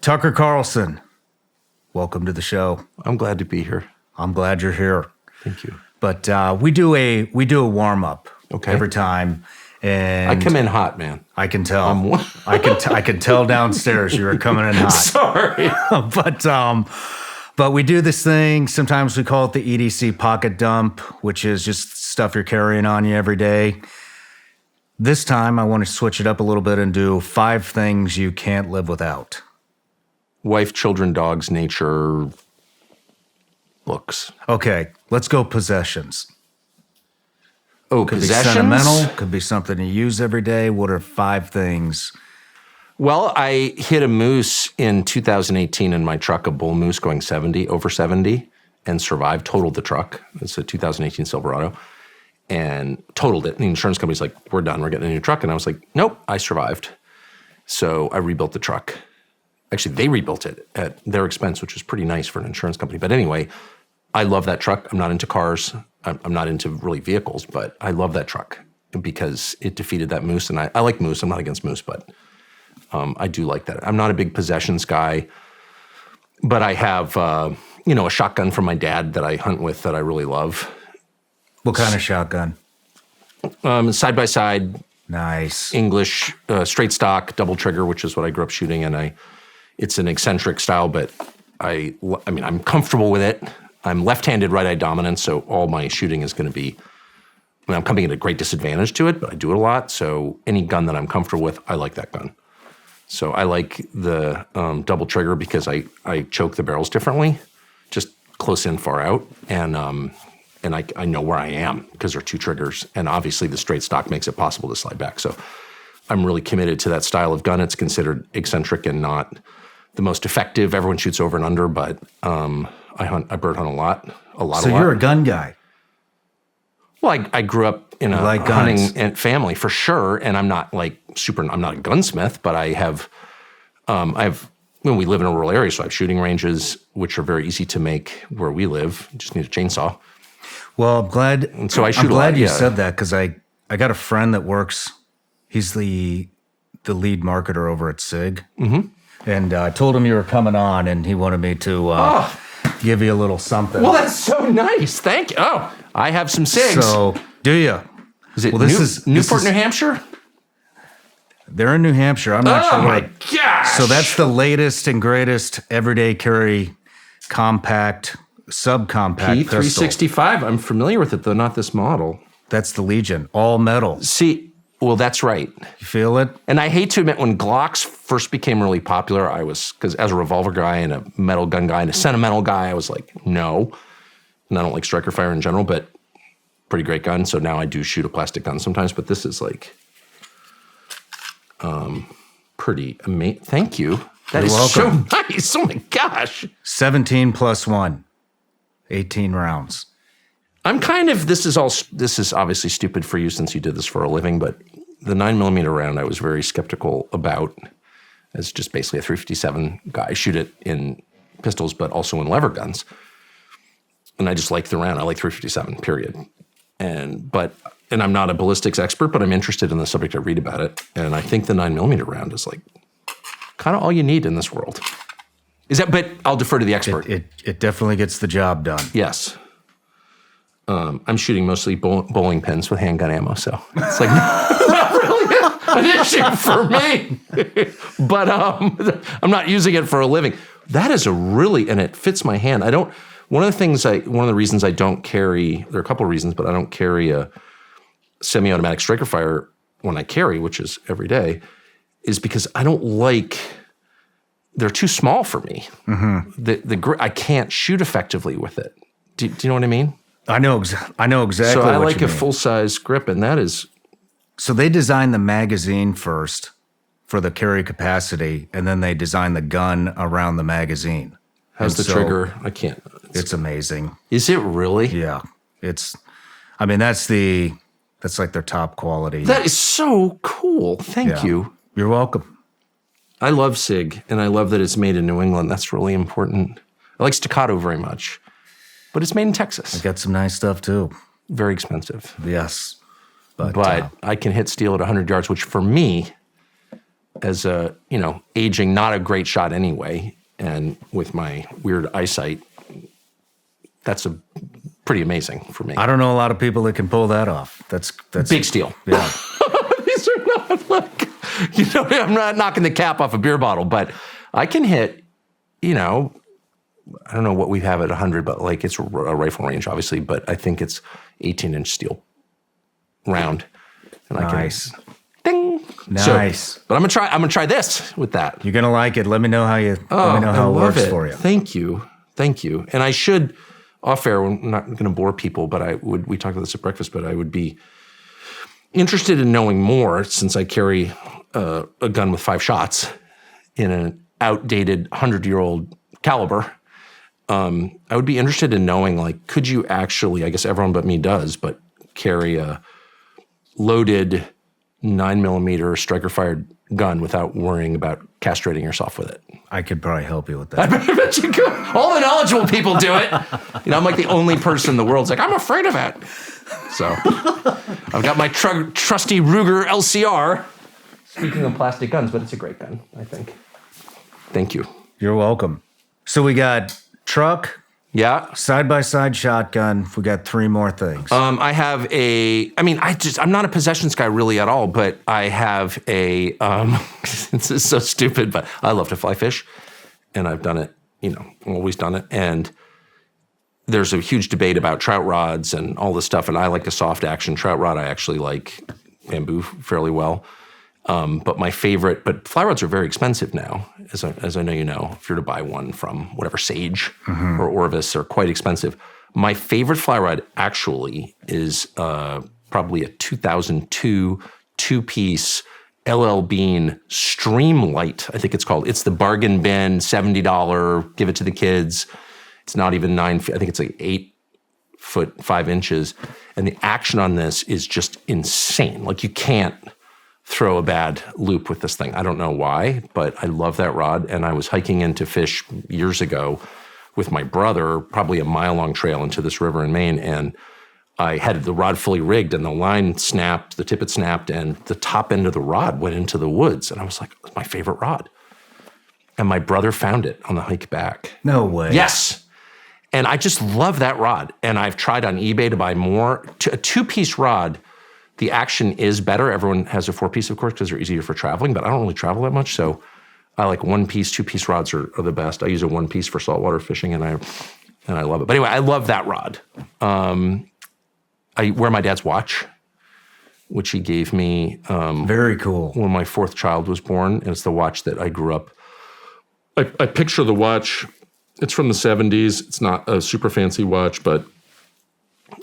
Tucker Carlson, welcome to the show. I'm glad to be here. I'm glad you're here. Thank you. But we do a warm up every time, and I come in hot, man. I can tell. I can tell downstairs you were coming in hot. Sorry, but we do this thing. Sometimes we call it the EDC pocket dump, which is just stuff you're carrying on you every day. This time, I want to switch it up a little bit and do 5 things you can't live without. Wife, children, dogs, nature, books. Okay, let's go possessions. Oh, Could possessions? be sentimental, could be something you use every day. What are 5 things? Well, I hit a moose in 2018 in my truck, a bull moose going over 70, and survived, totaled the truck. It's a 2018 Silverado, and totaled it. And the insurance company's like, we're done, we're getting a new truck. And I was like, nope, I survived. So I rebuilt the truck. Actually, they rebuilt it at their expense, which was pretty nice for an insurance company. But anyway, I love that truck. I'm not into cars. I'm not into really vehicles, but I love that truck because it defeated that moose. And I like moose. I'm not against moose, but I do like that. I'm not a big possessions guy, but I have, a shotgun from my dad that I hunt with that I really love. What kind of shotgun? Side by side. Nice. English, straight stock, double trigger, which is what I grew up shooting. And it's an eccentric style, but I'm comfortable with it. I'm left-handed, right-eye dominant, so all my shooting is going to be, I'm coming at a great disadvantage to it, but I do it a lot. So any gun that I'm comfortable with, I like that gun. So I like the double trigger because I choke the barrels differently, just close in, far out, and I know where I am because there are 2 triggers, and obviously the straight stock makes it possible to slide back. So I'm really committed to that style of gun. It's considered eccentric and not the most effective. Everyone shoots over and under, but I bird hunt a lot. So you're a gun guy. Well, I grew up in a hunting and family for sure, and I'm not I'm not a gunsmith, but I have, we live in a rural area, so I have shooting ranges, which are very easy to make where we live. You just need a chainsaw. Well, I'm glad. And so I shoot. I'm glad you said that because I got a friend that works. He's the lead marketer over at Sig. Mm-hmm. And I told him you were coming on, and he wanted me to give you a little something. Well, that's so nice. Thank you. Oh, I have some SIGs. So, do you? Is it Newport, New Hampshire? They're in New Hampshire. I'm not sure. Oh, my gosh. So that's the latest and greatest everyday carry compact, subcompact pistol. P365. I'm familiar with it, though not this model. That's the Legion. All metal. See... Well, that's right. You feel it? And I hate to admit, when Glocks first became really popular, because as a revolver guy and a metal gun guy and a sentimental guy, I was like, no. And I don't like striker fire in general, but pretty great gun. So now I do shoot a plastic gun sometimes, but this is pretty amazing. Thank you. That is so nice. Oh my gosh. 17 plus 1. 18 rounds. This is obviously stupid for you since you did this for a living, but the 9mm round I was very skeptical about as just basically a 357 guy. I shoot it in pistols, but also in lever guns. And I just like the round. I like 357, period. And I'm not a ballistics expert, but I'm interested in the subject. I read about it. And I think the 9mm round is kind of all you need in this world. But I'll defer to the expert. It definitely gets the job done. Yes. I'm shooting mostly bowling pins with handgun ammo, so it's not really an issue for me. But I'm not using it for a living. That is and it fits my hand. One of the reasons I don't carry, there are a couple of reasons, but I don't carry a semi-automatic striker fire when I carry, which is every day, is because I don't they're too small for me. Mm-hmm. I can't shoot effectively with it. Do you know what I mean? I know exactly. So I like a full-size grip, and that is. So they designed the magazine first for the carry capacity, and then they designed the gun around the magazine. How's the trigger? I can't. It's amazing. Is it really? Yeah. That's like their top quality. That is so cool. Thank you. You're welcome. I love SIG, and I love that it's made in New England. That's really important. I like Staccato very much. But it's made in Texas. I got some nice stuff, too. Very expensive. Yes. But I can hit steel at 100 yards, which for me as a, aging, not a great shot anyway. And with my weird eyesight, that's pretty amazing for me. I don't know a lot of people that can pull that off. That's big steal. Yeah. These are not like, I'm not knocking the cap off a beer bottle, but I can hit, I don't know what we have at 100, but like it's a rifle range, obviously, but I think it's 18-inch steel round. And Nice. I can, ding. Nice. So, but I'm gonna try this with that. You're gonna like it. Let me know how let me know how it works for you. Thank you. And I should, off air, I'm not going to bore people, but we talked about this at breakfast, but I would be interested in knowing more since I carry a gun with 5 shots in an outdated 100-year-old caliber. I would be interested in knowing, like, could you actually, I guess everyone but me does, but carry a loaded 9mm striker-fired gun without worrying about castrating yourself with it? I could probably help you with that. I bet you could. All the knowledgeable people do it. I'm like the only person in the world that's like, I'm afraid of it. So I've got my trusty Ruger LCR. Speaking of plastic guns, but it's a great gun, I think. Thank you. You're welcome. So we got truck, Yeah. side-by-side shotgun. We got 3 more things. I have I'm not a possessions guy really at all, but I have this is so stupid, but I love to fly fish, and I've done it, always done it. And there's a huge debate about trout rods and all this stuff, and I like a soft action trout rod. I actually like bamboo fairly well. But fly rods are very expensive now, as I know you know. If you're to buy one from whatever, Sage or Orvis, are quite expensive. My favorite fly rod actually is probably a 2002 2-piece LL Bean Streamlight, I think it's called. It's the bargain bin, $70, give it to the kids. It's not even 9 feet. I think it's like 8 foot 5 inches. And the action on this is just insane. Like, you can't throw a bad loop with this thing. I don't know why, but I love that rod. And I was hiking into fish years ago with my brother, probably a mile-long trail into this river in Maine, and I had the rod fully rigged, and the line snapped, the tippet snapped, and the top end of the rod went into the woods. And I was like, it's my favorite rod. And my brother found it on the hike back. No way. Yes. And I just love that rod. And I've tried on eBay to buy more. A 2-piece rod, the action is better. Everyone has a 4-piece, of course, because they're easier for traveling, but I don't really travel that much. So I like 1-piece, 2-piece rods are the best. I use a 1-piece for saltwater fishing, and I love it. But anyway, I love that rod. I wear my dad's watch, which he gave me Very cool. when my 4th child was born. And it's the watch that I grew up. I picture the watch. It's from the 70s. It's not a super fancy watch, but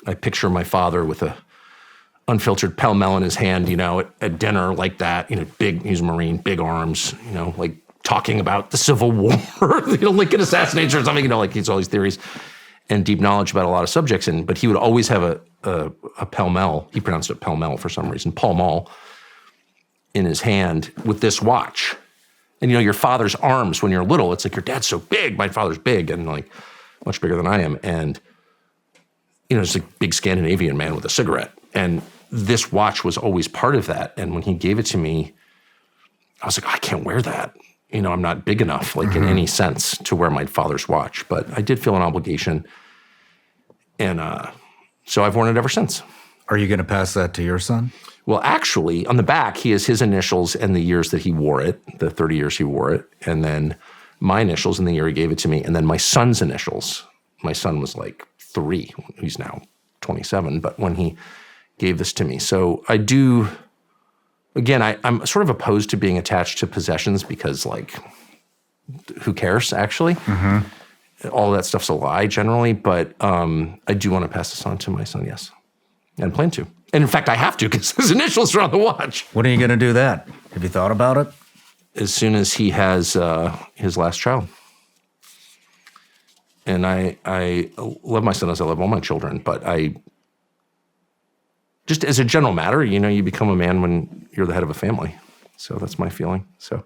I picture my father with a unfiltered Pall Mall in his hand, at dinner like that, big, he's a Marine, big arms, like talking about the Civil War, Lincoln assassination or something, like he's all these theories and deep knowledge about a lot of subjects. But he would always have a Pall Mall, he pronounced it Pall Mall for some reason, Pall Mall in his hand with this watch. And your father's arms when you're little, it's like, your dad's so big, my father's big and like much bigger than I am. And, it's a big Scandinavian man with a cigarette. And this watch was always part of that. And when he gave it to me, I was like, I can't wear that. I'm not big enough, like in any sense, to wear my father's watch. But I did feel an obligation. And so I've worn it ever since. Are you going to pass that to your son? Well, actually, on the back, he has his initials and the years that he wore it, the 30 years he wore it. And then my initials and the year he gave it to me. And then my son's initials. My son was like 3. He's now 27. But when he gave this to me. So I do, again, I'm sort of opposed to being attached to possessions because, like, who cares, actually? All that stuff's a lie, generally. But I do want to pass this on to my son, yes. And plan to. And in fact, I have to because his initials are on the watch. When are you going to do that? Have you thought about it? As soon as he has his last child. And I love my son as I love all my children, but just as a general matter, you become a man when you're the head of a family. So that's my feeling. So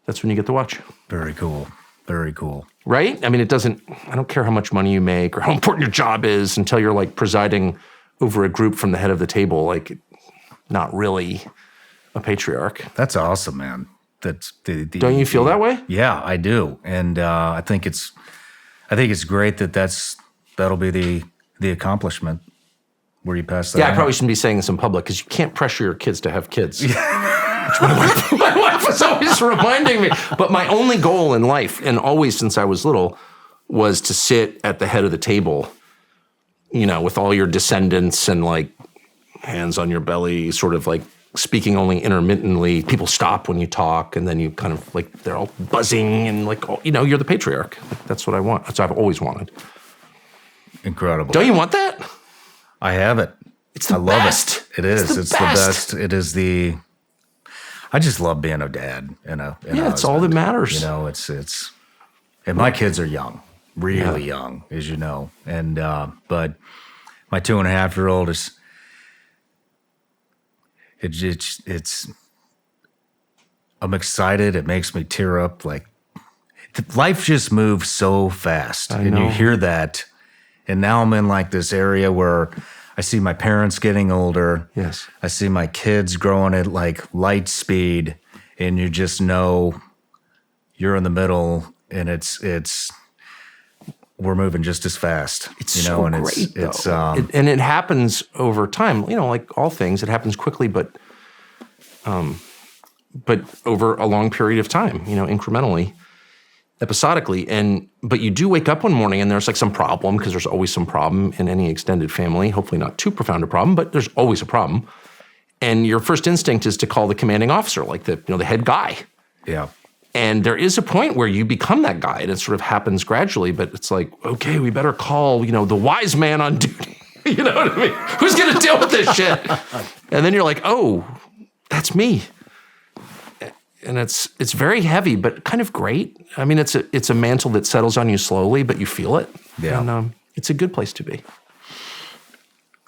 that's when you get the watch. Very cool. Very cool. Right? I mean, I don't care how much money you make or how important your job is until you're like presiding over a group from the head of the table, like not really a patriarch. That's awesome, man. That's Don't you feel that way? Yeah, I do, and I think it's great that'll be the accomplishment where you pass that. Yeah, I on. probably shouldn't be saying this in public because you can't pressure your kids to have kids. Which my wife was always reminding me. But my only goal in life, and always since I was little, was to sit at the head of the table, with all your descendants and like hands on your belly, sort of like speaking only intermittently. People stop when you talk, and then you kind of like they're all buzzing and like you're the patriarch. Like, that's what I want. That's what I've always wanted. Incredible. Don't you want that? I have it. It's the I love best. it. It is. It's the best. best. It is the. I just love being a dad and a it's all that matters. It's, and my kids are young, really young, as you know, and but my 2.5-year-old is. It's. I'm excited. It makes me tear up. Like life just moves so fast, and you hear that. And now I'm in like this area where I see my parents getting older. Yes. I see my kids growing at like light speed, and you just know you're in the middle, and we're moving just as fast. It's so and great, it's and it happens over time. Like all things, it happens quickly, but over a long period of time. Incrementally. Episodically, but you do wake up one morning and there's like some problem, because there's always some problem in any extended family. Hopefully not too profound a problem, but there's always a problem. And your first instinct is to call the commanding officer, like the head guy. Yeah. And there is a point where you become that guy, and it sort of happens gradually. But it's like, okay, we better call the wise man on duty. You know what I mean? Who's going to deal with this shit? And then you're like, oh, that's me. And it's very heavy, but kind of great. I mean, it's a mantle that settles on you slowly, but you feel it. Yeah. And it's a good place to be.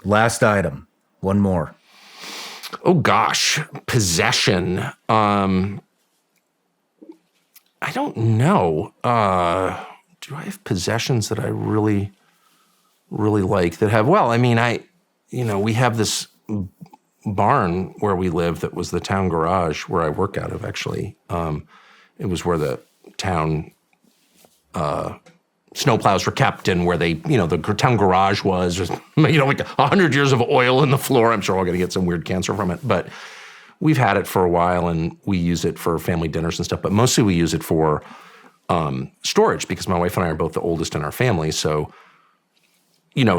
Last item. One more. Oh, gosh. Possession. I don't know. Do I have possessions that I really, really like that have, well, I mean, we have this barn where we live that was the town garage where I work out of, actually. It was where the town snowplows were kept, and where they, the town garage was, like 100 years of oil in the floor. I'm sure we're going to get some weird cancer from it, but we've had it for a while, and we use it for family dinners and stuff, but mostly we use it for storage, because my wife and I are both the oldest in our family. So,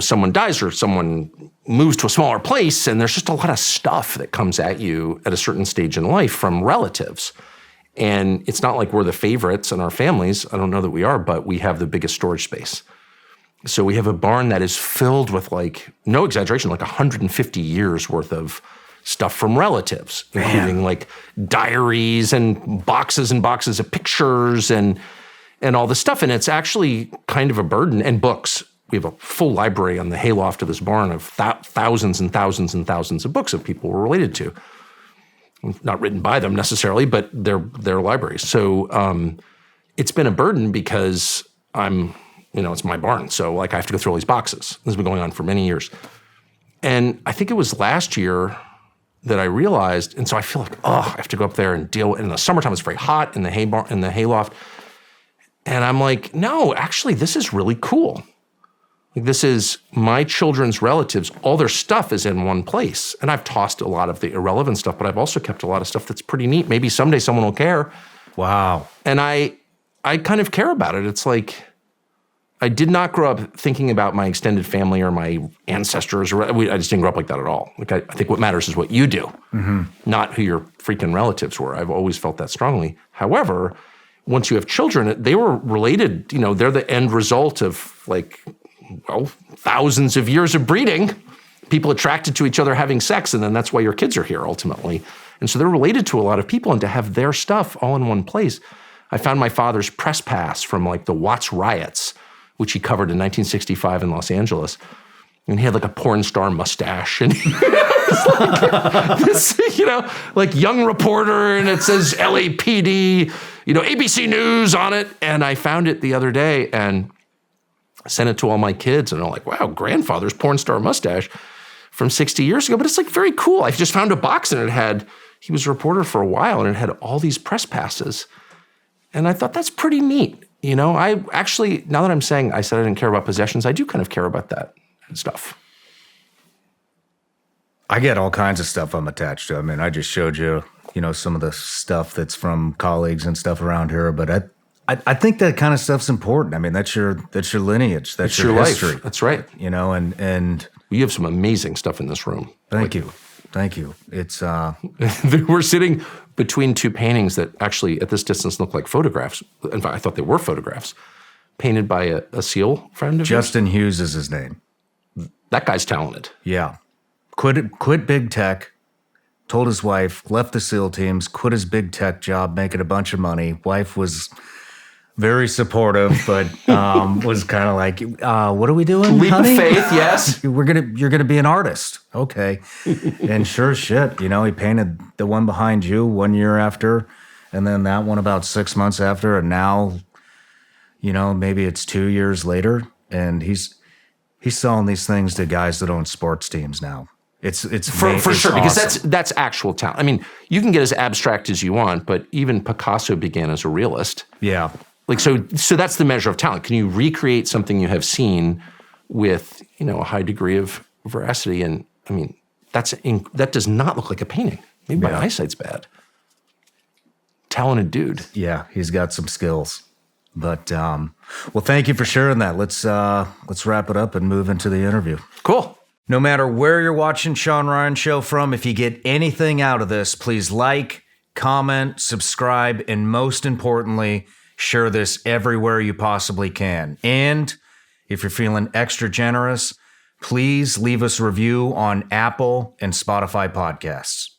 someone dies or someone moves to a smaller place, and there's just a lot of stuff that comes at you at a certain stage in life from relatives. And it's not like we're the favorites in our families. I don't know that we are, but we have the biggest storage space. So we have a barn that is filled with, like, no exaggeration, like 150 years worth of stuff from relatives, including like diaries and boxes of pictures and all this stuff. And it's actually kind of a burden. And books. We have a full library on the hayloft of this barn of thousands and thousands and thousands of books that people were related to. Not written by them necessarily, but they're libraries. So it's been a burden because it's my barn. So like I have to go through all these boxes. This has been going on for many years. And I think it was last year that I realized, and so I feel like, I have to go up there and deal with it. In the summertime, it's very hot in the hayloft. And I'm like, no, actually, this is really cool. Like, this is my children's relatives. All their stuff is in one place. And I've tossed a lot of the irrelevant stuff, but I've also kept a lot of stuff that's pretty neat. Maybe someday someone will care. Wow. And I kind of care about it. It's like, I did not grow up thinking about my extended family or my ancestors. I just didn't grow up like that at all. Like, I think what matters is what you do, not who your freaking relatives were. I've always felt that strongly. However, once you have children, they were related. They're the end result of thousands of years of breeding, people attracted to each other having sex, and then that's why your kids are here ultimately. And so they're related to a lot of people, and to have their stuff all in one place. I found my father's press pass from like the Watts riots, which he covered in 1965 in Los Angeles. And he had like a porn star mustache, and he was like this, like young reporter, and it says LAPD, ABC News on it. And I found it the other day and sent it to all my kids, and they're like, wow, grandfather's porn star mustache from 60 years ago. But it's like very cool. I just found a box, and it had, he was a reporter for a while and it had all these press passes. And I thought that's pretty neat. You know, I actually, now that I'm saying I said I didn't care about possessions, I do kind of care about that stuff. I get all kinds of stuff I'm attached to. I mean, I just showed you, some of the stuff that's from colleagues and stuff around here, but I think that kind of stuff's important. I mean, that's your lineage. That's your history. Life. That's right. And you have some amazing stuff in this room. Thank you. It's we're sitting between two paintings that actually at this distance look like photographs. In fact, I thought they were photographs painted by a SEAL friend of yours. Justin Hughes is his name. That guy's talented. Yeah. Quit big tech. Told his wife, left the SEAL teams, quit his big tech job, making a bunch of money. Wife was very supportive, but was kind of like, "What are we doing, Leap honey? of faith, yes. You're gonna be an artist, okay?" And sure as shit, he painted the one behind you 1 year after, and then that one about 6 months after, and now, maybe it's 2 years later, and he's selling these things to guys that own sports teams now. It's for sure, awesome. because that's actual talent. I mean, you can get as abstract as you want, but even Picasso began as a realist. Yeah. Like so that's the measure of talent. Can you recreate something you have seen with, a high degree of veracity? And I mean, that does not look like a painting. Maybe my eyesight's bad. Talented dude. Yeah, he's got some skills. But well, thank you for sharing that. Let's wrap it up and move into the interview. Cool. No matter where you're watching Shawn Ryan Show from, if you get anything out of this, please like, comment, subscribe, and most importantly, share this everywhere you possibly can. And if you're feeling extra generous, please leave us a review on Apple and Spotify podcasts.